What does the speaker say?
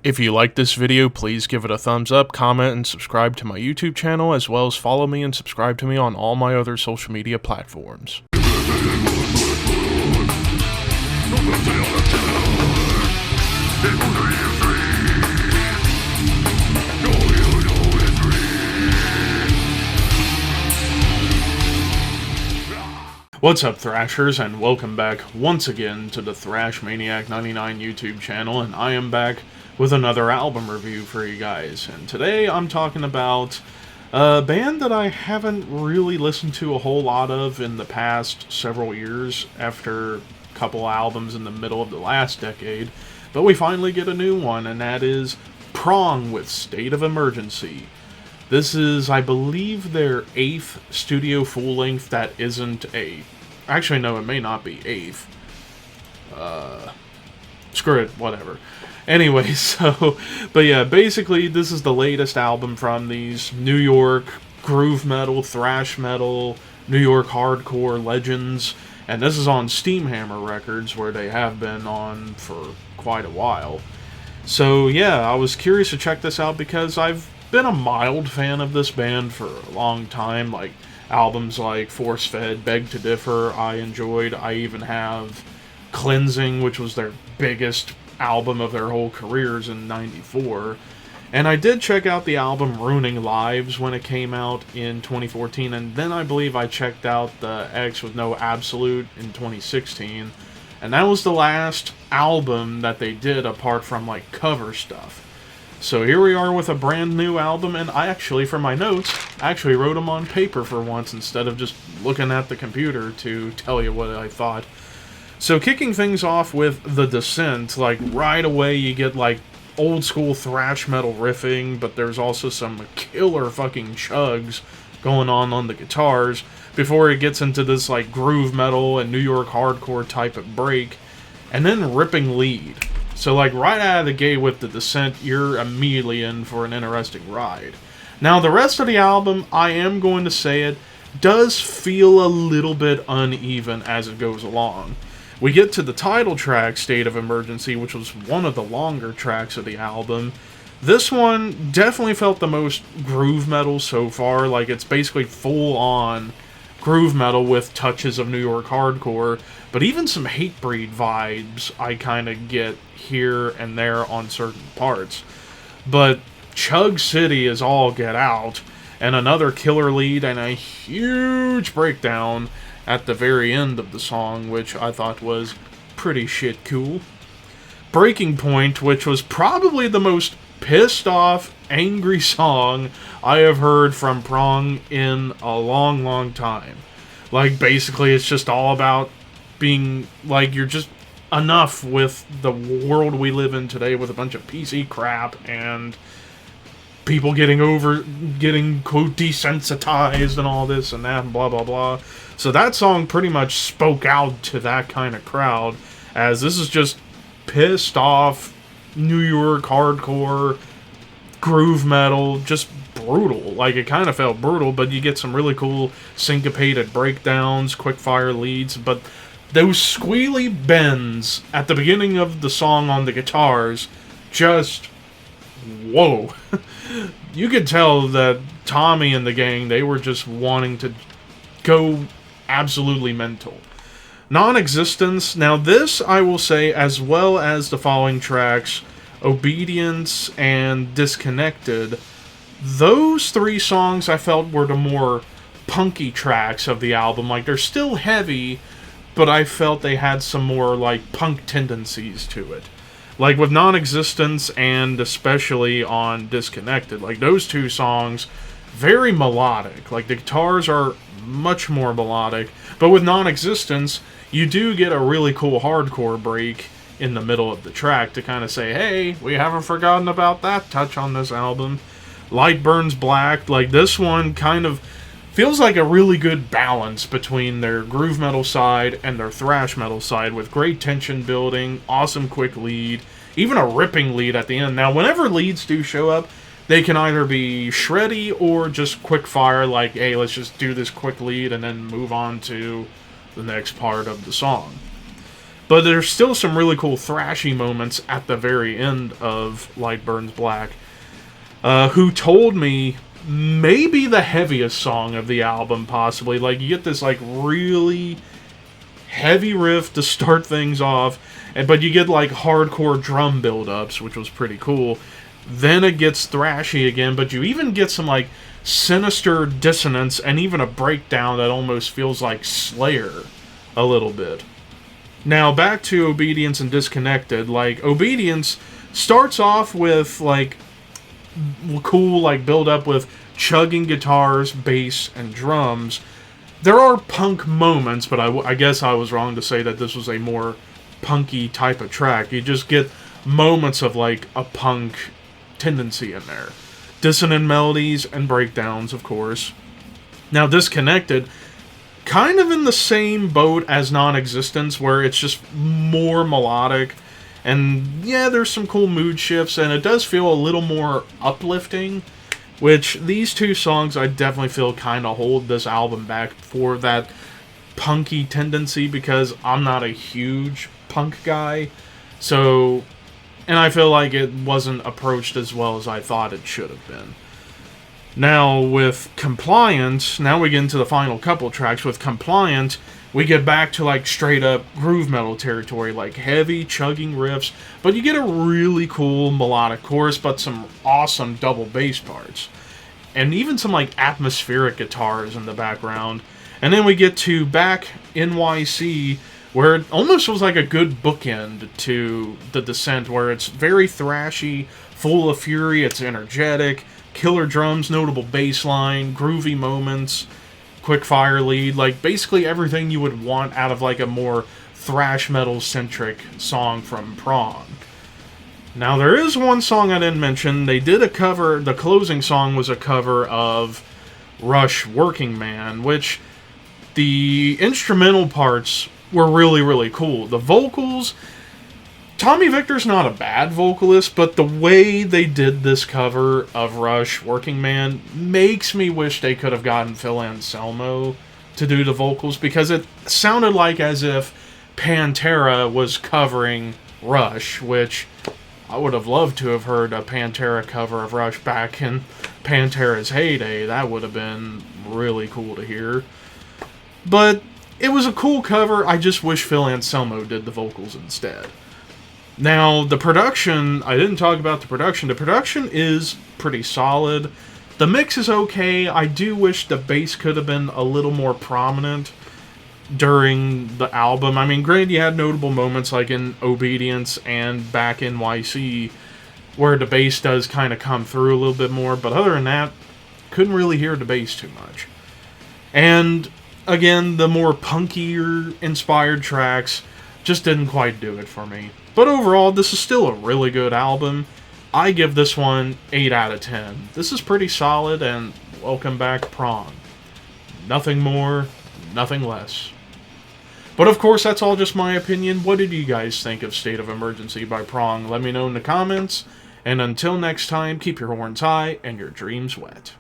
If you like this video, please give it a thumbs up, comment, and subscribe to my YouTube channel, as well as follow me and subscribe to me on all my other social media platforms. What's up, Thrashers, and welcome back once again to the Thrash Maniac 99 YouTube channel, and I am back with another album review for you guys. And today I'm talking about a band that I haven't really listened to a whole lot of in the past several years after a couple albums in the middle of the last decade, but we finally get a new one, and that is Prong with State of Emergency. This is, I believe, their 8th studio full-length that isn't a... Actually, no, it may not be 8th. Screw it, whatever. Anyway, but yeah, basically, this is the latest album from these New York groove metal, thrash metal, New York hardcore legends. And this is on Steamhammer Records, where they have been on for quite a while. So yeah, I was curious to check this out because I've been a mild fan of this band for a long time. Like albums like Force Fed, Beg to Differ, I enjoyed. I even have Cleansing, which was their biggest album of their whole careers in '94. And I did check out the album Ruining Lives when it came out in 2014, and then I believe I checked out the X with No Absolute in 2016. And that was the last album that they did apart from like cover stuff. So here we are with a brand new album, and I actually, for my notes, actually wrote them on paper for once instead of just looking at the computer to tell you what I thought. So kicking things off with The Descent, like right away you get like old school thrash metal riffing, but there's also some killer fucking chugs going on the guitars before it gets into this like groove metal and New York hardcore type of break, and then ripping lead. So like right out of the gate with The Descent, you're immediately in for an interesting ride. Now the rest of the album, I am going to say it, does feel a little bit uneven as it goes along. We get to the title track, State of Emergency, which was one of the longer tracks of the album. This one definitely felt the most groove metal so far. Like it's basically full on groove metal with touches of New York hardcore, but even some Hatebreed vibes I kind of get here and there on certain parts. But Chug City is all get out, and another killer lead and a huge breakdown at the very end of the song, which I thought was pretty shit cool. Breaking Point, which was probably the most pissed off, angry song I have heard from Prong in a long, long time. Like, basically, it's just all about being, like, you're just enough with the world we live in today with a bunch of PC crap and people getting, quote, desensitized and all this and that and blah, blah, blah. So that song pretty much spoke out to that kind of crowd, as this is just pissed off New York hardcore groove metal, just brutal. Like, it kind of felt brutal, but you get some really cool syncopated breakdowns, quick fire leads, but those squealy bends at the beginning of the song on the guitars, just whoa. You could tell that Tommy and the gang, they were just wanting to go absolutely mental. Non-Existence, now this I will say, as well as the following tracks, Obedience and Disconnected, those three songs I felt were the more punky tracks of the album. Like, they're still heavy, but I felt they had some more like punk tendencies to it. Like with Non-Existence and especially on Disconnected, like those two songs, very melodic. Like the guitars are much more melodic, but with Non-Existence, you do get a really cool hardcore break in the middle of the track to kind of say, hey, we haven't forgotten about that touch on this album. Light Burns Black, like this one kind of feels like a really good balance between their groove metal side and their thrash metal side, with great tension building, awesome quick lead, even a ripping lead at the end. Now, whenever leads do show up, they can either be shreddy or just quick fire, like, hey, let's just do this quick lead and then move on to the next part of the song. But there's still some really cool thrashy moments at the very end of Light Burns Black. Who told me maybe the heaviest song of the album, possibly. Like, you get this, like, really heavy riff to start things off, but you get, like, hardcore drum build-ups, which was pretty cool. Then it gets thrashy again, but you even get some, like, sinister dissonance and even a breakdown that almost feels like Slayer a little bit. Now, back to Obedience and Disconnected. Like, Obedience starts off with, like, cool, like, build-up with chugging guitars, bass, and drums. There are punk moments, but I guess I was wrong to say that this was a more punky type of track. You just get moments of, like, a punk tendency in there. Dissonant melodies and breakdowns, of course. Now, Disconnected, kind of in the same boat as Non-Existence, where it's just more melodic. And, yeah, there's some cool mood shifts, and it does feel a little more uplifting, which these two songs I definitely feel kind of hold this album back for that punky tendency, because I'm not a huge punk guy. So, and I feel like it wasn't approached as well as I thought it should have been. Now, with Compliant, now we get into the final couple tracks. With Compliant, we get back to, like, straight-up groove metal territory, like heavy, chugging riffs, but you get a really cool melodic chorus, but some awesome double bass parts. And even some, like, atmospheric guitars in the background. And then we get to Back NYC, where it almost was like a good bookend to The Descent, where it's very thrashy, full of fury, it's energetic, killer drums, notable bass line, groovy moments, quick fire lead, like basically everything you would want out of like a more thrash metal centric song from Prong. Now there is one song I didn't mention. They did a cover, the closing song was a cover of Rush Working Man, which the instrumental parts were really, really cool. The vocals, Tommy Victor's not a bad vocalist, but the way they did this cover of Rush Working Man makes me wish they could have gotten Phil Anselmo to do the vocals, because it sounded like as if Pantera was covering Rush, which I would have loved to have heard a Pantera cover of Rush back in Pantera's heyday. That would have been really cool to hear. But it was a cool cover. I just wish Phil Anselmo did the vocals instead. Now, the production, I didn't talk about the production. The production is pretty solid. The mix is okay. I do wish the bass could have been a little more prominent during the album. I mean, granted, you had notable moments like in Obedience and Back NYC, where the bass does kind of come through a little bit more. But other than that, couldn't really hear the bass too much. And, again, the more punkier inspired tracks just didn't quite do it for me. But overall, this is still a really good album. I give this one 8 out of 10. This is pretty solid, and welcome back, Prong. Nothing more, nothing less. But of course, that's all just my opinion. What did you guys think of State of Emergency by Prong? Let me know in the comments. And until next time, keep your horns high and your dreams wet.